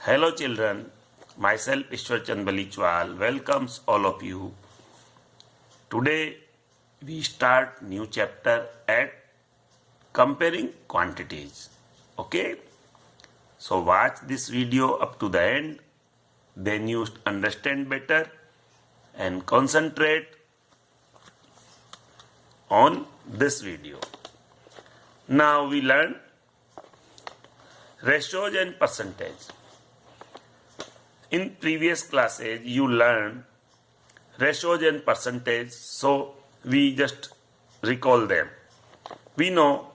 Hello children, myself Ishwar Chand Balichwal welcomes all of you. Today we start new chapter at comparing quantities. Okay? So watch this video up to the end, then you understand better and concentrate on this video. Now we learn ratios and percentage. In previous classes you learned ratios and percentage, so we just recall them. We know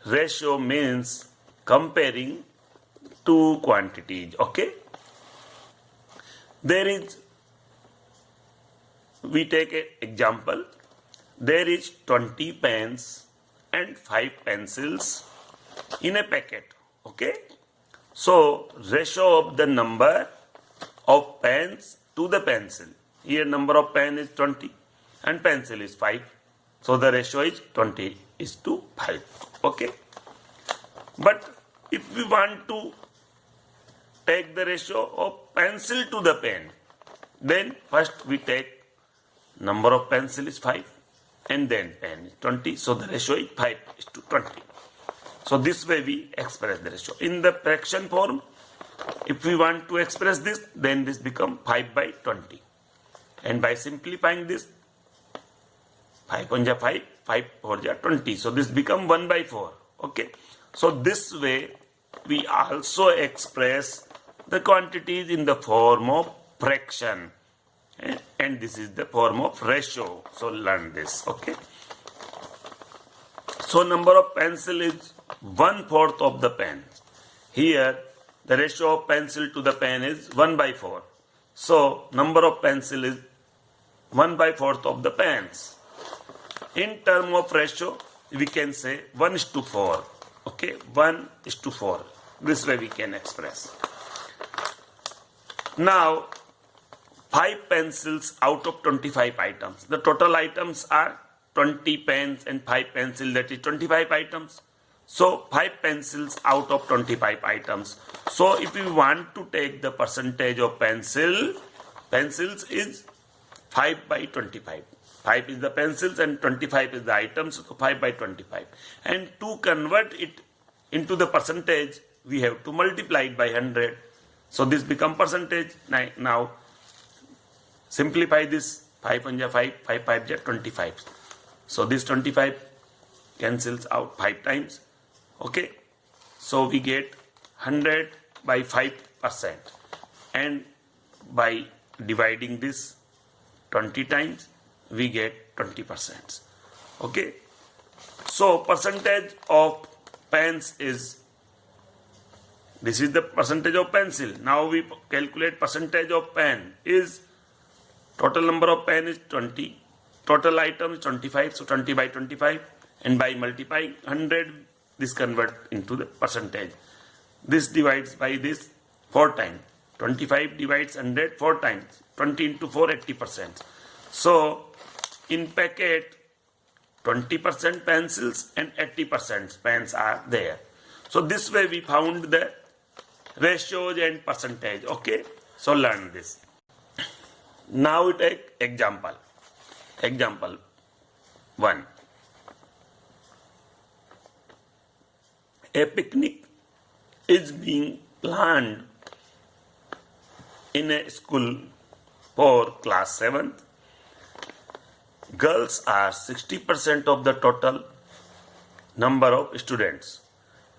ratio means comparing two quantities. Okay, we take an example. There is 20 pens and 5 pencils in a packet. Okay, so ratio of the number of pens to the pencil. Here number of pen is 20 and pencil is 5. So the ratio is 20:5. Okay. But if we want to take the ratio of pencil to the pen, then first we take number of pencil is 5 and then pen is 20. So the ratio is 5:20. So this way we express the ratio. In the fraction form, if we want to express this, then this become 5/20. And by simplifying this, 5 1 5, 5 4 20. So this become 1/4. Okay. So this way we also express the quantities in the form of fraction. And this is the form of ratio. So learn this. Okay. So number of pencil is 1/4 of the pen. Here the ratio of pencil to the pen is 1/4. So number of pencil is 1/4 of the pens. In term of ratio, we can say 1:4. Okay, 1:4. This way we can express. Now, 5 pencils out of 25 items. The total items are 20 pens and 5 pencils, that is 25 items. So 5 pencils out of 25 items. So if we want to take the percentage of pencils is 5/25. 5 is the pencils and 25 is the items, so 5/25. And to convert it into the percentage, we have to multiply it by 100. So this become percentage. Now simplify this. 5 1 5, 5 5 25. So this 25 cancels out 5 times. Okay, so we get 100 by 5%, and by dividing this 20 times we get 20%. Okay, so percentage of pens is, this is the percentage of pencil. Now we calculate percentage of pen is, total number of pen is 20, total item is 25, so 20/25, and by multiplying 100 this convert into the percentage. This divides by this 4 times. 25 divides 100 4 times. 20 into 4, 80%. So in packet 20% pencils and 80% pens are there. So this way we found the ratios and percentage. Okay, so learn this. Now we take example. Example 1. A picnic is being planned in a school for class 7th. Girls are 60% of the total number of students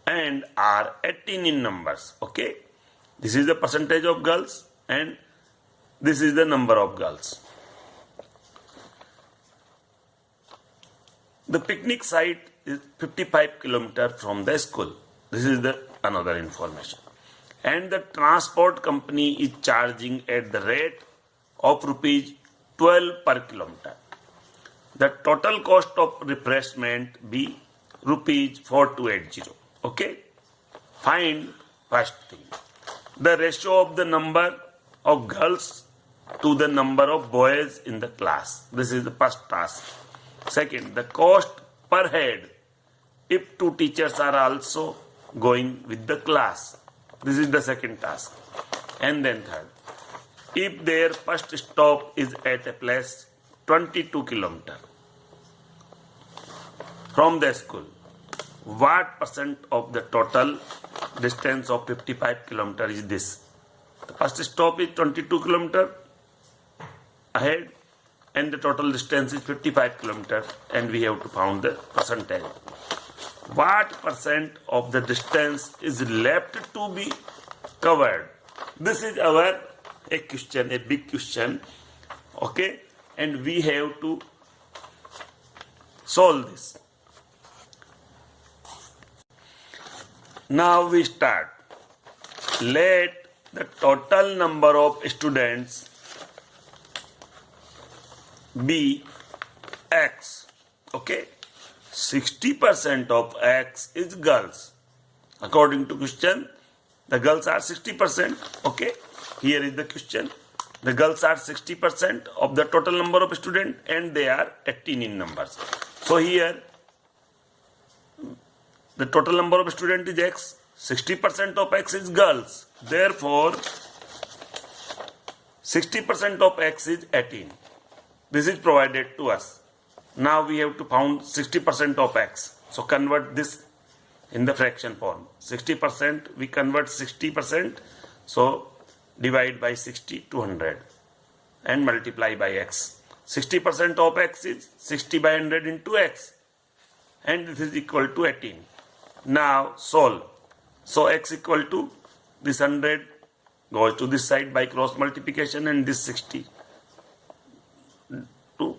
and are 18 in numbers. Okay, this is the percentage of girls and this is the number of girls. The picnic site is 55 kilometers from the school. This is the another information. And the transport company is charging at the rate of rupees 12 per kilometer. The total cost of refreshment be rupees 4280. Okay. Find first thing, the ratio of the number of girls to the number of boys in the class. This is the first task. Second, the cost per head if 2 teachers are also going with the class. This is the second task. And then third. If their first stop is at a place 22 kilometers from the school, what percent of the total distance of 55 kilometers is this? The first stop is 22 kilometers ahead and the total distance is 55 kilometers, and we have to find the percentage. What percent of the distance is left to be covered? This is our a question, a big question, okay, and we have to solve this. Now we start. Let the total number of students be X, okay. 60% of X is girls. According to question, the girls are 60%, okay. Here is the question. The girls are 60% of the total number of students and they are 18 in numbers. So here the total number of students is X. 60% of X is girls. Therefore, 60% of X is 18. This is provided to us. Now we have to find 60% of X. So convert this in the fraction form. 60%, we convert 60%. So divide by 60 to 100 and multiply by X. 60% of X is 60 by 100 into X. And this is equal to 18. Now solve. So X equal to this 100 goes to this side by cross multiplication and this 60 to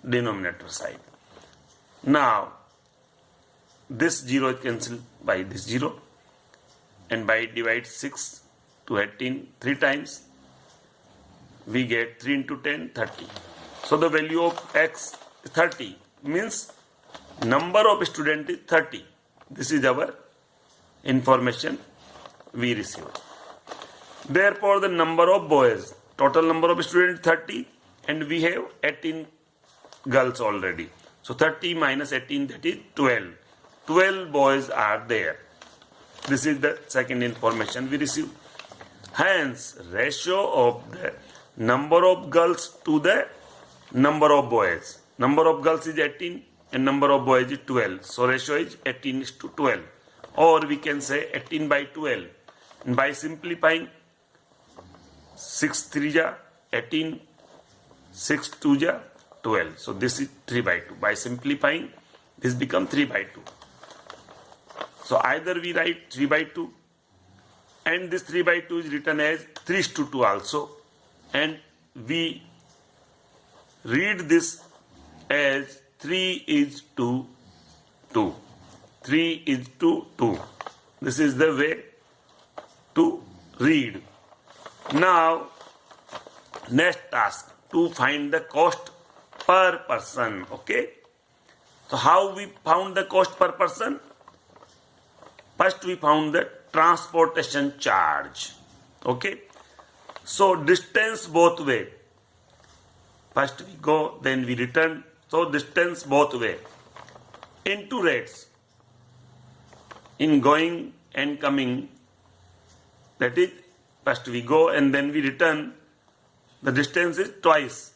denominator side. Now this 0 is cancelled by this 0 and by divide 6 to 18 3 times we get 3 into 10 30. So the value of X is 30, means number of student is 30. This is our information we received. Therefore the number of boys, total number of students 30 and we have 18 girls already. So 30 minus 18, that is 12. 12 boys are there. This is the second information we received. Hence, ratio of the number of girls to the number of boys. Number of girls is 18 and number of boys is 12. So ratio is 18 is to 12. Or we can say 18 by 12. And by simplifying, 6 3 ja 18, 6 2 ja 12. So this is 3 by 2. By simplifying, this becomes 3 by 2. So either we write 3 by 2 and this 3 by 2 is written as 3 to 2 also, and we read this as 3 is to 2. 3 is to 2. This is the way to read. Now next task, to find the cost per person, okay. So how we found the cost per person? First we found the transportation charge, okay. So distance both way. First we go, then we return. So distance both way into rates. In going and coming, that is, first we go and then we return. The distance is twice,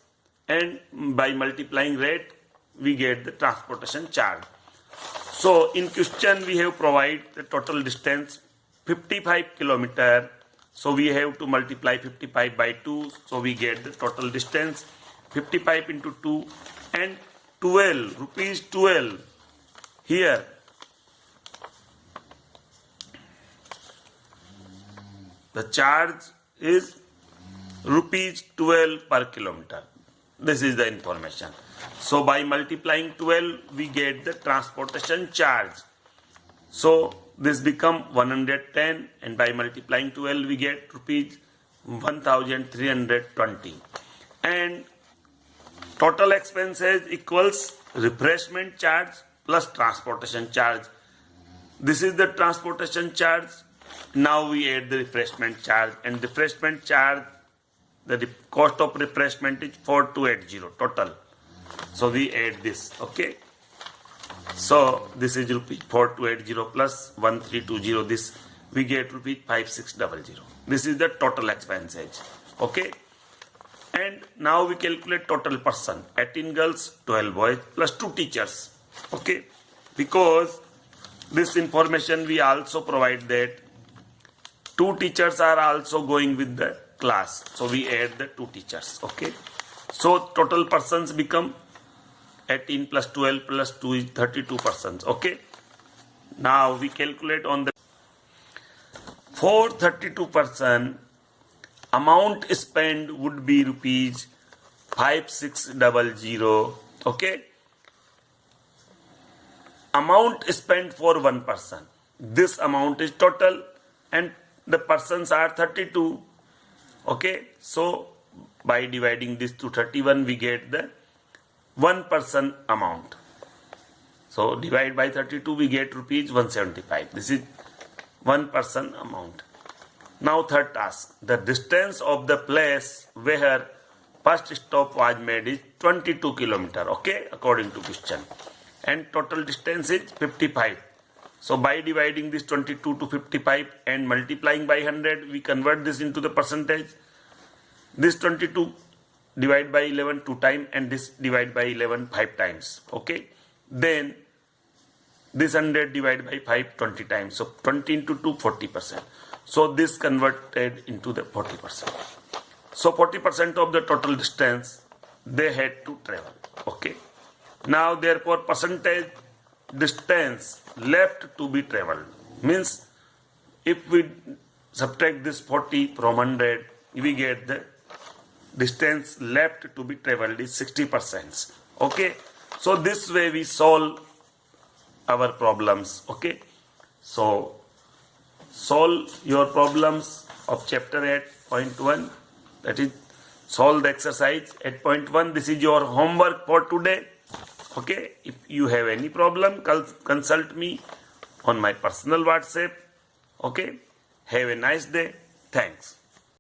and by multiplying rate we get the transportation charge. So in question we have provided the total distance 55 kilometer. So we have to multiply 55 by 2. So we get the total distance 55 into 2 and 12 rupees 12. Here the charge is rupees 12 per kilometer. This is the information. So by multiplying 12 we get the transportation charge. So this become 110 and by multiplying 12 we get rupees 1320. And total expenses equals refreshment charge plus transportation charge. This is the transportation charge. Now we add the refreshment charge, and refreshment charge, the cost of refreshment is 4280 total. So we add this, okay. So this is rupees 4280 plus 1320. This we get rupees 5600. This is the total expenses. Okay. And now we calculate total person. 18 girls, 12 boys plus 2 teachers. Okay. Because this information we also provide that 2 teachers are also going with the class. So we add the 2 teachers. Okay. So total persons become 18 plus 12 plus 2 is 32 persons. Okay. Now we calculate on the for 32 person amount spent would be rupees 5600. Okay. Amount spent for one person. This amount is total and the persons are 32. Okay. So by dividing this to 31 we get the one person amount. So divide by 32 we get rupees 175. This is one person amount. Now third task. The distance of the place where first stop was made is 22 kilometer. Okay, according to question. And total distance is 55. So by dividing this 22 to 55 and multiplying by 100, we convert this into the percentage. This 22 divide by 11 2 times and this divide by 11 5 times. Okay. Then this 100 divided by 5 20 times. So 20 into 2 40%. So this converted into the 40%. So 40% of the total distance they had to travel. Okay. Now therefore percentage distance left to be traveled means if we subtract this 40 from 100 we get the distance left to be traveled is 60%. Okay. So this way we solve our problems. Okay. So solve your problems of chapter 8.1, that is solve the exercise 8.1. This is your homework for today. Okay. If you have any problem, consult me on my personal WhatsApp. Okay. Have a nice day. Thanks.